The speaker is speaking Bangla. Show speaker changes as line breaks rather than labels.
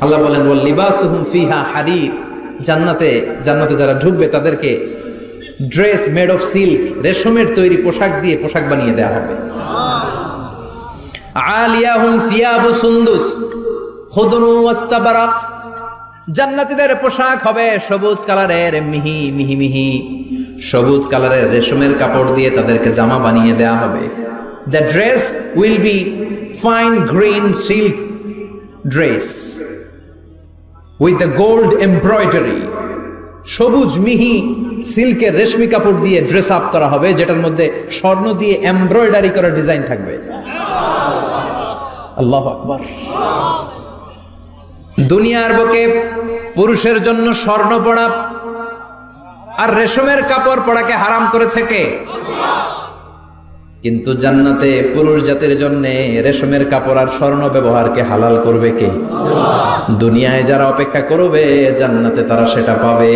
আল্লাহ বলেন ওয়াল লিবাসুহুম ফিহা হারির, জান্নাতে যারা ঢুকবে তাদেরকে ড্রেস মেড অফ সিল্ক, রেশমের তৈরি পোশাক দিয়ে পোশাক বানিয়ে দেওয়া হবে। আলিয়াহুম সিয়াবু সুন্দুস খুদরু ওয়াস্তাবারাক, জান্নাতীদের পোশাক হবে সবুজ কালারের, মিহি মিহি মিহি সবুজ কালারের রেশমের কাপড় দিয়ে তাদেরকে জামা বানিয়ে দেওয়া হবে। The dress will be fine green silk dress with the gold embroidery, সবুজ মিহি সিল্কের রেশমি কাপড় দিয়ে ড্রেস আপ করা হবে, যেটার মধ্যে স্বর্ণ দিয়ে এমব্রয়ডারি করা ডিজাইন থাকবে। আল্লাহু আকবার। দুনিয়ার বুকে পুরুষের জন্য স্বর্ণ পরা আর রেশমের কাপড় পরাকে হারাম করেছে কে? কিন্তু জান্নাতে পুরুষ জাতির জন্য রেশমের কাপড় আর স্বর্ণ ব্যবহারকে হালাল করবে কে? দুনিয়ায় যারা অপেক্ষা করবে জান্নাতে তারা সেটা পাবে।